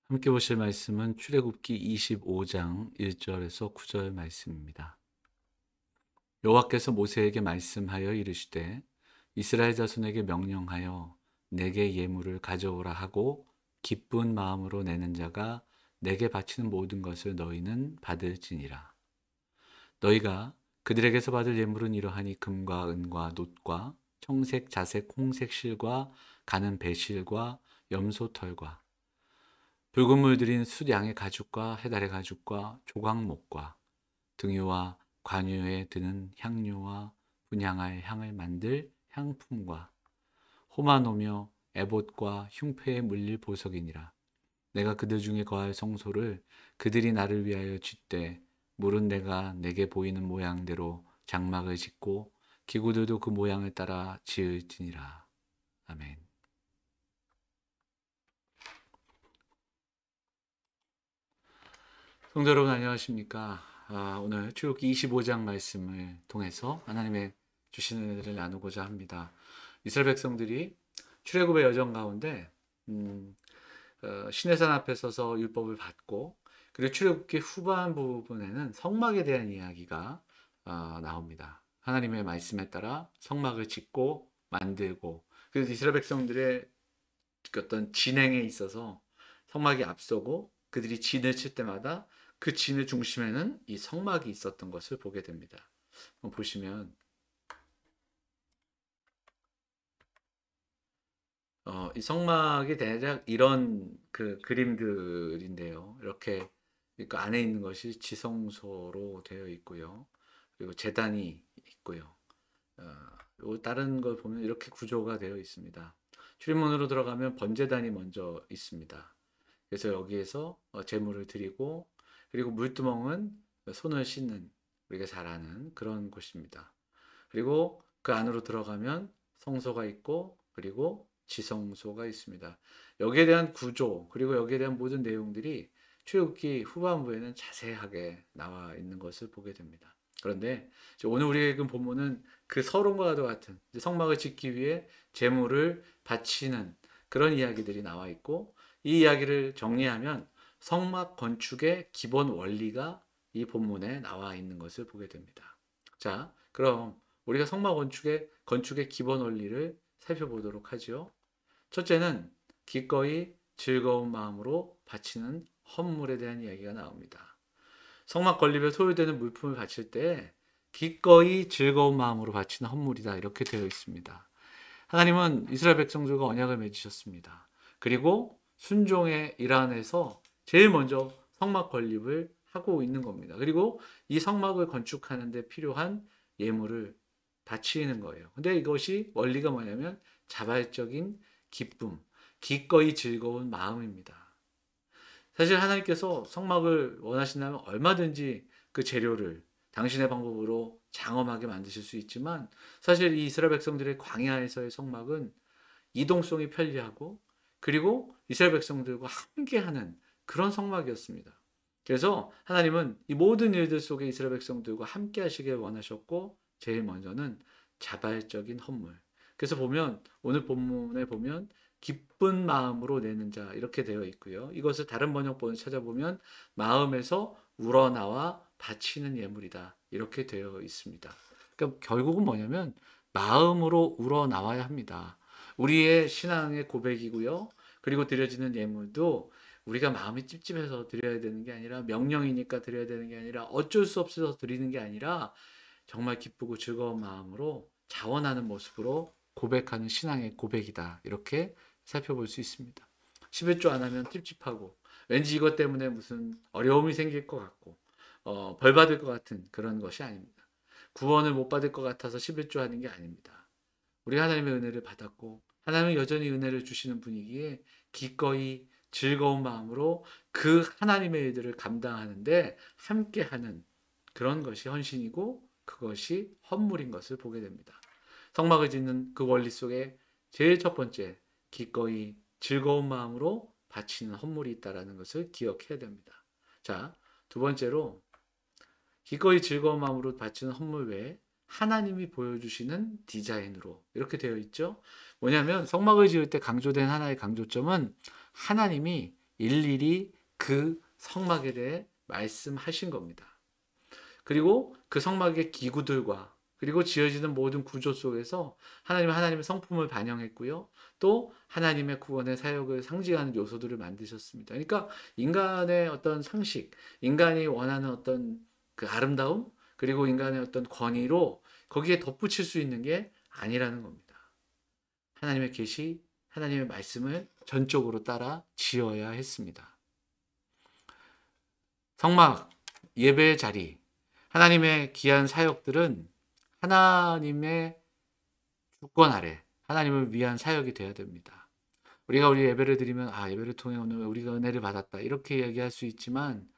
함께 보실 말씀은 출애굽기 25장 1절에서 9절 말씀입니다. 여호와께서 모세에게 말씀하여 이르시되 이스라엘 자손에게 명령하여 내게 예물을 가져오라 하고 기쁜 마음으로 내는 자가 내게 바치는 모든 것을 너희는 받을지니라. 너희가 그들에게서 받을 예물은 이러하니 금과 은과 놋과 청색 자색 홍색 실과 가는 배실과 염소털과 붉은 물 들인 숫 양의 가죽과 해달의 가죽과 조각목과 등유와 관유에 드는 향료와 분향할 향을 만들 향품과 호마노며 에봇과 흉패에 물릴 보석이니라. 내가 그들 중에 거할 성소를 그들이 나를 위하여 짓되 물은 내가 내게 보이는 모양대로 장막을 짓고 기구들도 그 모양을 따라 지을지니라. 아멘. 성도 여러분 안녕하십니까? 오늘 출애굽기 25장 말씀을 통해서 하나님의 주시는 은혜를 나누고자 합니다. 이스라엘 백성들이 출애굽의 여정 가운데 시내산 앞에 서서 율법을 받고 그리고 출애굽기 후반 부분에는 성막에 대한 이야기가 나옵니다. 하나님의 말씀에 따라 성막을 짓고 만들고 그래서 이스라엘 백성들의 어떤 진행에 있어서 성막이 앞서고 그들이 진을 칠 때마다 그 진의 중심에는 이 성막이 있었던 것을 보게 됩니다. 보시면 이 성막이 대략 이런 그 그림들인데요. 이렇게 그 안에 있는 것이 지성소로 되어 있고요. 그리고 제단이 있고요. 요 다른 걸 보면 이렇게 구조가 되어 있습니다. 출입문으로 들어가면 번제단이 먼저 있습니다. 그래서 여기에서 제물을 드리고 그리고 물두멍은 손을 씻는 우리가 잘 아는 그런 곳입니다. 그리고 그 안으로 들어가면 성소가 있고 그리고 지성소가 있습니다. 여기에 대한 구조 그리고 여기에 대한 모든 내용들이 출애굽기 후반부에는 자세하게 나와 있는 것을 보게 됩니다. 그런데 오늘 우리가 읽은 본문은 그 서론과도 같은 성막을 짓기 위해 제물을 바치는 그런 이야기들이 나와 있고 이 이야기를 정리하면 성막 건축의 기본 원리가 이 본문에 나와 있는 것을 보게 됩니다. 자, 그럼 우리가 성막 건축의 기본 원리를 살펴보도록 하죠. 첫째는 기꺼이 즐거운 마음으로 바치는 헌물에 대한 이야기가 나옵니다. 성막 건립에 소요되는 물품을 바칠 때 기꺼이 즐거운 마음으로 바치는 헌물이다 이렇게 되어 있습니다. 하나님은 이스라엘 백성들과 언약을 맺으셨습니다. 그리고 순종의 일환에서 제일 먼저 성막 건립을 하고 있는 겁니다. 그리고 이 성막을 건축하는 데 필요한 예물을 바치는 거예요. 근데 이것이 원리가 뭐냐면 자발적인 기쁨, 기꺼이 즐거운 마음입니다. 사실 하나님께서 성막을 원하신다면 얼마든지 그 재료를 당신의 방법으로 장엄하게 만드실 수 있지만 사실 이 이스라엘 백성들의 광야에서의 성막은 이동성이 편리하고 그리고 이스라엘 백성들과 함께하는 그런 성막이었습니다. 그래서 하나님은 이 모든 일들 속에 이스라엘 백성들과 함께 하시길 원하셨고 제일 먼저는 자발적인 헌물. 그래서 보면 오늘 본문에 보면 기쁜 마음으로 내는 자 이렇게 되어 있고요. 이것을 다른 번역본을 찾아보면 마음에서 우러나와 바치는 예물이다 이렇게 되어 있습니다. 그러니까 결국은 뭐냐면 마음으로 우러나와야 합니다. 우리의 신앙의 고백이고요. 그리고 드려지는 예물도 우리가 마음이 찝찝해서 드려야 되는 게 아니라 명령이니까 드려야 되는 게 아니라 어쩔 수 없어서 드리는 게 아니라 정말 기쁘고 즐거운 마음으로 자원하는 모습으로 고백하는 신앙의 고백이다. 이렇게 살펴볼 수 있습니다. 11조 안 하면 찝찝하고 왠지 이것 때문에 무슨 어려움이 생길 것 같고 벌 받을 것 같은 그런 것이 아닙니다. 구원을 못 받을 것 같아서 11조 하는 게 아닙니다. 우리 하나님의 은혜를 받았고 하나님은 여전히 은혜를 주시는 분이기에 기꺼이 즐거운 마음으로 그 하나님의 일들을 감당하는데 함께하는 그런 것이 헌신이고 그것이 헌물인 것을 보게 됩니다. 성막을 짓는 그 원리 속에 제일 첫 번째 기꺼이 즐거운 마음으로 바치는 헌물이 있다는 것을 기억해야 됩니다. 자, 두 번째로 기꺼이 즐거운 마음으로 바치는 헌물 외에 하나님이 보여주시는 디자인으로 이렇게 되어 있죠. 뭐냐면 성막을 지을 때 강조된 하나의 강조점은 하나님이 일일이 그 성막에 대해 말씀하신 겁니다. 그리고 그 성막의 기구들과 그리고 지어지는 모든 구조 속에서 하나님의 성품을 반영했고요. 또 하나님의 구원의 사역을 상징하는 요소들을 만드셨습니다. 그러니까 인간의 어떤 상식, 인간이 원하는 어떤 그 아름다움, 그리고 인간의 어떤 권위로 거기에 덧붙일 수 있는 게 아니라는 겁니다. 하나님의 계시, 하나님의 말씀을 전적으로 따라 지어야 했습니다. 성막, 예배의 자리, 하나님의 귀한 사역들은 하나님의 주권 아래 하나님을 위한 사역이 되어야 됩니다. 우리가 우리 예배를 드리면 예배를 통해 오늘 우리가 은혜를 받았다 이렇게 얘기할 수 있지만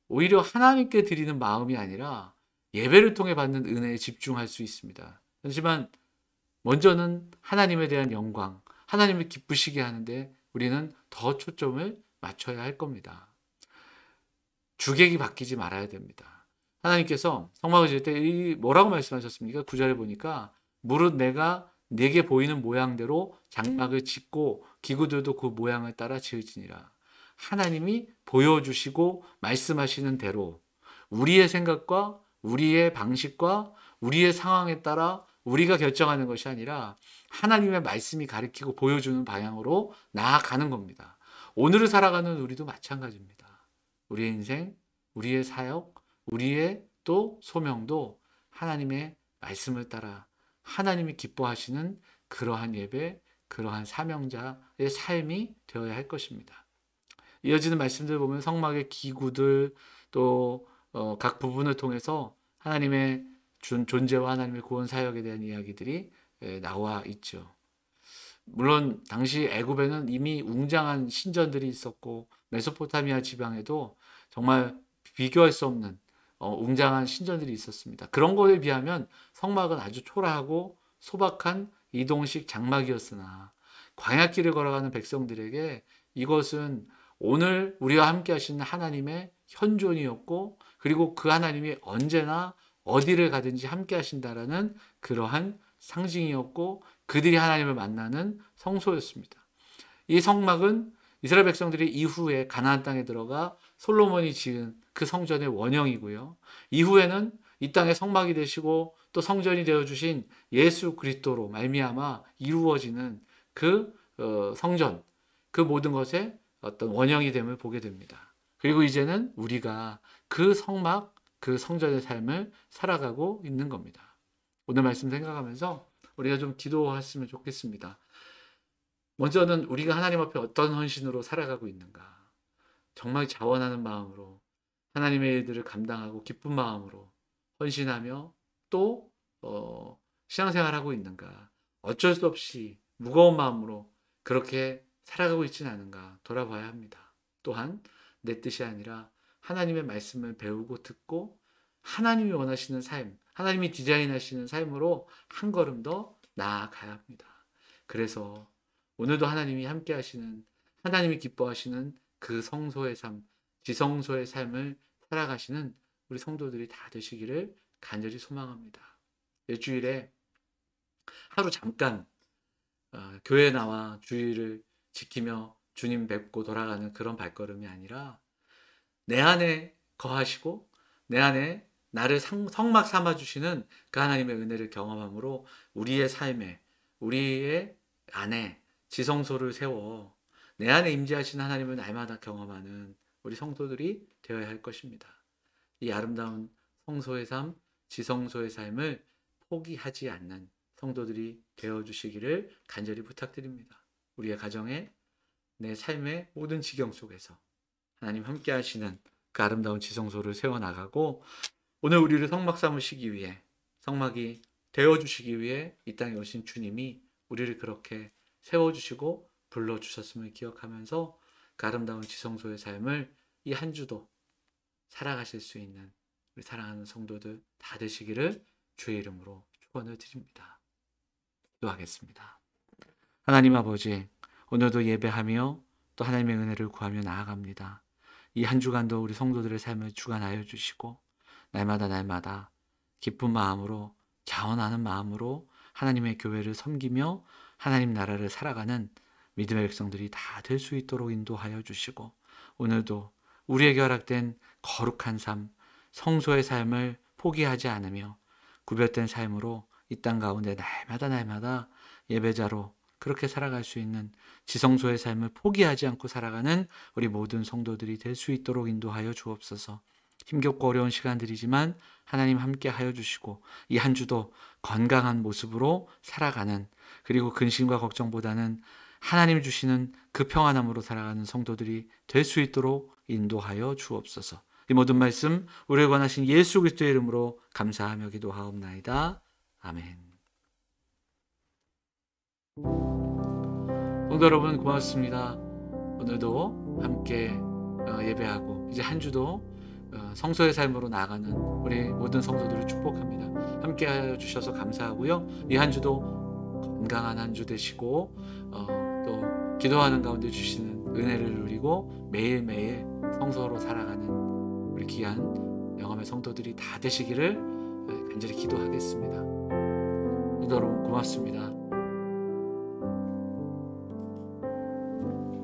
오히려 하나님께 드리는 마음이 아니라 예배를 통해 받는 은혜에 집중할 수 있습니다. 하지만 먼저는 하나님에 대한 영광, 하나님을 기쁘시게 하는데 우리는 더 초점을 맞춰야 할 겁니다. 주객이 바뀌지 말아야 됩니다. 하나님께서 성막을 지을 때 뭐라고 말씀하셨습니까? 9절에 보니까 무릇 내가 내게 보이는 모양대로 장막을 짓고 기구들도 그 모양을 따라 지을지니라. 하나님이 보여주시고 말씀하시는 대로 우리의 생각과 우리의 방식과 우리의 상황에 따라 우리가 결정하는 것이 아니라 하나님의 말씀이 가리키고 보여주는 방향으로 나아가는 겁니다. 오늘을 살아가는 우리도 마찬가지입니다. 우리의 인생, 우리의 사역, 우리의 또 소명도 하나님의 말씀을 따라 하나님이 기뻐하시는 그러한 예배, 그러한 사명자의 삶이 되어야 할 것입니다. 이어지는 말씀들 보면 성막의 기구들 또 각 부분을 통해서 하나님의 존재와 하나님의 구원 사역에 대한 이야기들이 나와 있죠. 물론 당시 애굽에는 이미 웅장한 신전들이 있었고 메소포타미아 지방에도 정말 비교할 수 없는 웅장한 신전들이 있었습니다. 그런 것에 비하면 성막은 아주 초라하고 소박한 이동식 장막이었으나 광야길을 걸어가는 백성들에게 이것은 오늘 우리와 함께 하시는 하나님의 현존이었고 그리고 그 하나님이 언제나 어디를 가든지 함께 하신다라는 그러한 상징이었고 그들이 하나님을 만나는 성소였습니다. 이 성막은 이스라엘 백성들이 이후에 가나안 땅에 들어가 솔로몬이 지은 그 성전의 원형이고요. 이후에는 이 땅의 성막이 되시고 또 성전이 되어 주신 예수 그리스도로 말미암아 이루어지는 그 성전, 그 모든 것의 어떤 원형이 됨을 보게 됩니다. 그리고 이제는 우리가 그 성막, 그 성전의 삶을 살아가고 있는 겁니다. 오늘 말씀 생각하면서 우리가 좀 기도했으면 좋겠습니다. 먼저는 우리가 하나님 앞에 어떤 헌신으로 살아가고 있는가? 정말 자원하는 마음으로 하나님의 일들을 감당하고 기쁜 마음으로 헌신하며 또 신앙생활하고 있는가? 어쩔 수 없이 무거운 마음으로 그렇게 살아가고 있지는 않은가 돌아봐야 합니다. 또한 내 뜻이 아니라 하나님의 말씀을 배우고 듣고 하나님이 원하시는 삶, 하나님이 디자인하시는 삶으로 한 걸음 더 나아가야 합니다. 그래서 오늘도 하나님이 함께 하시는, 하나님이 기뻐하시는 그 성소의 삶, 지성소의 삶을 살아가시는 우리 성도들이 다 되시기를 간절히 소망합니다. 일주일에 하루 잠깐 교회에 나와 주일을 지키며 주님 뵙고 돌아가는 그런 발걸음이 아니라 내 안에 거하시고 내 안에 나를 성막 삼아 주시는 그 하나님의 은혜를 경험함으로 우리의 삶에, 우리의 안에 지성소를 세워 내 안에 임재하시는 하나님을 날마다 경험하는 우리 성도들이 되어야 할 것입니다. 이 아름다운 성소의 삶, 지성소의 삶을 포기하지 않는 성도들이 되어주시기를 간절히 부탁드립니다. 우리의 가정에, 내 삶의 모든 지경 속에서 하나님 함께 하시는 그 아름다운 지성소를 세워나가고 오늘 우리를 성막 삼으시기 위해, 성막이 되어주시기 위해 이 땅에 오신 주님이 우리를 그렇게 세워주시고 불러주셨음을 기억하면서 그 아름다운 지성소의 삶을 이 한 주도 살아가실 수 있는 우리 사랑하는 성도들 다 되시기를 주의 이름으로 축원을 드립니다. 기도하겠습니다. 하나님 아버지, 오늘도 예배하며 또 하나님의 은혜를 구하며 나아갑니다. 이 한 주간도 우리 성도들의 삶을 주관하여 주시고 날마다 기쁜 마음으로, 자원하는 마음으로 하나님의 교회를 섬기며 하나님 나라를 살아가는 믿음의 백성들이 다 될 수 있도록 인도하여 주시고, 오늘도 우리에게 허락된 거룩한 삶, 성소의 삶을 포기하지 않으며 구별된 삶으로 이 땅 가운데 날마다 예배자로 그렇게 살아갈 수 있는 지성소의 삶을 포기하지 않고 살아가는 우리 모든 성도들이 될 수 있도록 인도하여 주옵소서. 힘겹고 어려운 시간들이지만 하나님 함께 하여 주시고, 이 한 주도 건강한 모습으로 살아가는, 그리고 근심과 걱정보다는 하나님 주시는 그 평안함으로 살아가는 성도들이 될 수 있도록 인도하여 주옵소서. 이 모든 말씀 우리를 권하신 예수 그리스도의 이름으로 감사하며 기도하옵나이다. 아멘. 성도 여러분, 고맙습니다. 오늘도 함께 예배하고 이제 한 주도 성소의 삶으로 나아가는 우리 모든 성도들을 축복합니다. 함께 하여 주셔서 감사하고요. 이 한 주도 건강한 한 주 되시고, 또 기도하는 가운데 주시는 은혜를 누리고 매일매일 성소로 살아가는 우리 귀한 영암의 성도들이 다 되시기를 간절히 기도하겠습니다. 성도 여러분, 고맙습니다.